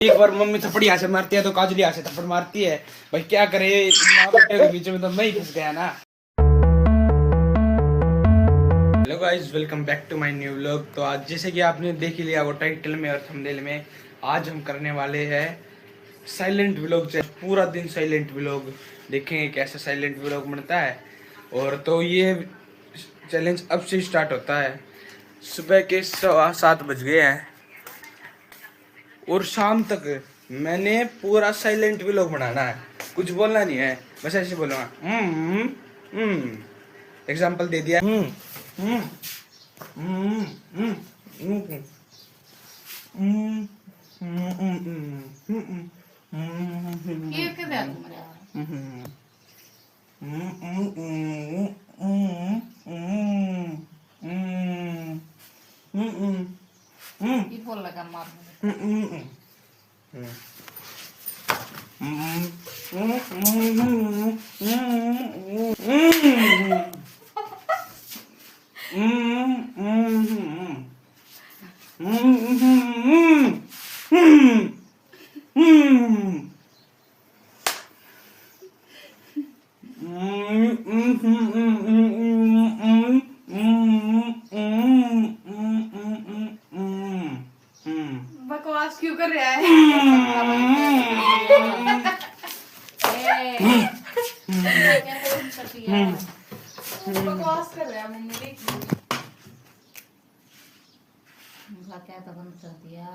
एक बार मम्मी थप्पड़ यहाँ से मारती है तो काजली यहाँ से थप्पड़ मारती है। भाई क्या करे, माँ बेटे के बीच में तो मैं ही फंस गया ना। Hello guys, welcome back to my new vlog. तो आज जैसे कि आपने देख ही लिया वो टाइटल में और थंबनेल में, आज हम करने वाले हैं साइलेंट व्लॉग। पूरा दिन साइलेंट व्लॉग देखेंगे कैसे साइलेंट व्लॉग बनता है। और तो ये चैलेंज अब से स्टार्ट होता है। सुबह के 7:15 बज गए हैं और शाम तक मैंने पूरा साइलेंट व्लॉग बनाना है। कुछ बोलना नहीं है, बस ऐसे बोलूँगा एग्जाम्पल दे दिया। बोल लगा मार बकवास क्यों कर रहा है? बकवास कर रहा है मम्मी, देख क्या तो बंद कर दिया।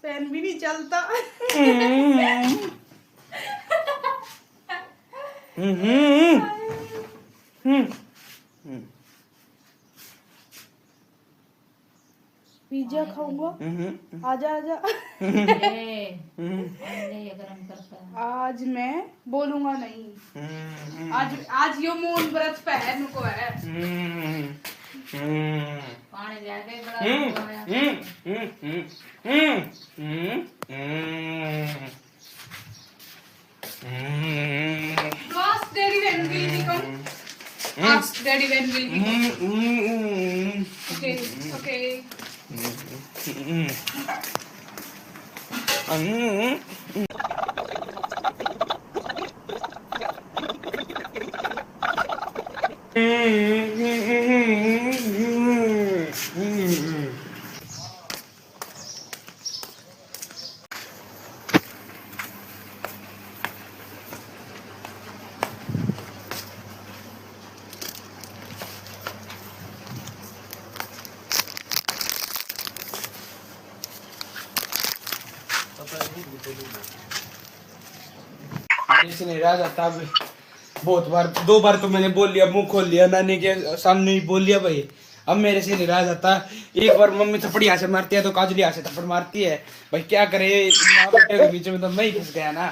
फैन भी नहीं चलता। पिज्जा खाऊंगा। आजा आजा। गरम करता है। आज मैं बोलूंगा नहीं। आज यो मून व्रत पे है, नुको है। पानी ले आके बड़ा Ask Daddy when will he come? Ask Daddy when will he come? Okay, okay. से नहीं रहा जाता। अब बहुत बार, 2 बार तो मैंने बोल लिया, मुंह खोल लिया, नानी के सामने ही बोल लिया भाई। अब मेरे से नहीं रहा जाता। एक बार मम्मी थप्पड़ यहाँ से मारती है तो काजली यहाँ से थप्पड़ मारती है। भाई क्या करे, माँ बेटे के बीच में तो मैं ही फंस गया ना।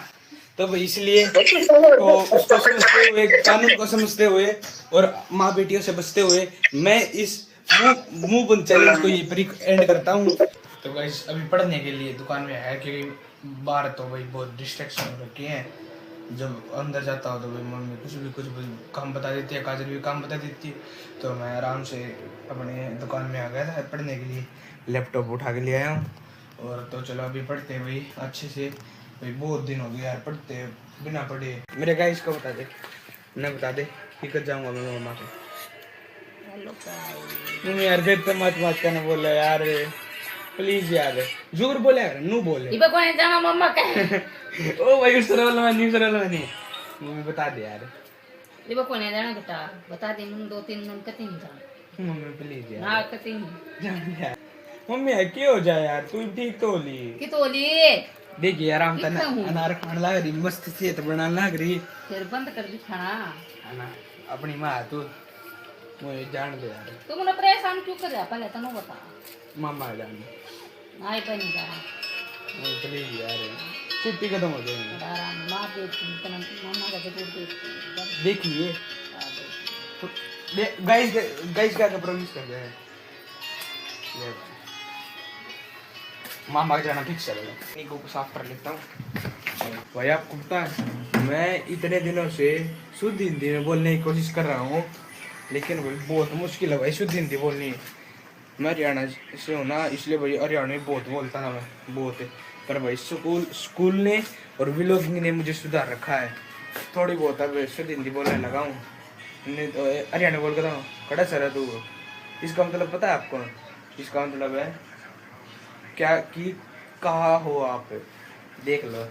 तो भाई इसलिए तो उसको समझते हुए, कानून को समझते हुए और माँ बेटियों से बचते हुए मैं इस मुंह बंद चैलेंज को यहीं पर एंड करता हूँ। तो गाइस अभी पढ़ने के लिए दुकान में है, क्योंकि बाहर तो भाई बहुत डिस्ट्रैक्शन हो रखी है। जब अंदर जाता हो तो भाई मम्मी कुछ भी काम बता देती है, काजल भी काम बता देती है। तो मैं आराम से अपने दुकान में आ गया था पढ़ने के लिए, लैपटॉप उठा के ले आया हूँ। और तो चलो अभी पढ़ते हैं भाई अच्छे से। भाई बहुत दिन हो गए यार पढ़ते बिना पढ़े। मेरे गाइस को बता दे, नहीं बता दे कि कर जाऊँगा मैं मम्मा को। मम्मी यार देख तो मत करना बोल रहा यार, प्लीज यार जोर बोले यार, नू बोले इबे कोने जाना मम्मा का। ओ भाई उस तरह वाला नहीं। मम्मी बता दे यार। इबे कोने जाना बेटा, बता दे। नून 2-3 नून कती नहीं जाना मम्मी प्लीज यार। ना, कती नहीं जान यार। मम्मी यार क्यों हो जाए यार, तू ठीक तो होली कि तोली। देखिए आराम से अनार खाने लग रही, मस्त से तो बनाने लग रही। फिर बंद कर दी खाना। अना अपनी माँ तू मुझे जान दे यार। तू मुझे परेशान क्यों कर रहा पहले तो ना बता। मामा जान आई पे नहीं जाना प्लीज यार, छुट्टी खत्म हो जाएगी। आराम मां पे मम्मा का जरूर देखिए गाइस क्या प्रॉमिस कर दिया है मामा का जाना फिक्स है। इनको को साफ कर लेता हूँ। भाई आपको पता है मैं इतने दिनों से शुद्ध हिंदी में बोलने की कोशिश कर रहा हूँ, लेकिन भाई बहुत मुश्किल है भाई शुद्ध हिंदी बोलनी। मैं हरियाणा से हूँ ना, इसलिए भाई हरियाणा में बहुत बोलता था मैं, बहुत। पर भाई स्कूल ने और व्लॉगिंग ने मुझे सुधार रखा है थोड़ी बहुत। अब शुद्ध हिंदी बोलने लगा हूँ, नहीं तो हरियाणा बोल कर कड़ा सर है तू। इसका मतलब पता है आपको? इसका मतलब है क्या कि कहाँ हो आप, देख लो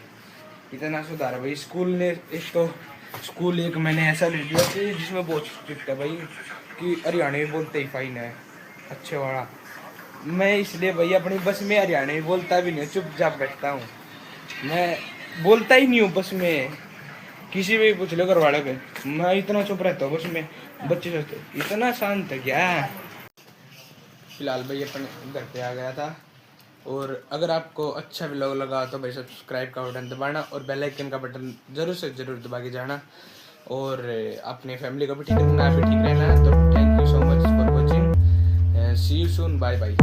इतना सुधार है भाई स्कूल ने। एक तो स्कूल एक मैंने ऐसा ले लिया कि जिसमें बहुत स्ट्रिक्ट है भाई, कि हरियाणवी बोलते ही फाइन है अच्छे वाला। मैं इसलिए भाई अपनी बस में हरियाणवी बोलता भी नहीं, चुपचाप बैठता हूँ, मैं बोलता ही नहीं हूँ बस में। किसी भी पूछ लो घर वाले पे, मैं इतना चुप रहता हूँ बस में। बच्चे सोचते इतना शांत है क्या। फिलहाल भाई अपने घर पे आ गया था। और अगर आपको अच्छा व्लॉग लगा तो भाई सब्सक्राइब का बटन दबाना और बेल आइकन का बटन ज़रूर से ज़रूर दबा के जाना। और अपने फैमिली को भी ठीक रखना, आप भी ठीक रहना। तो thank you so much for watching, see you soon, bye bye.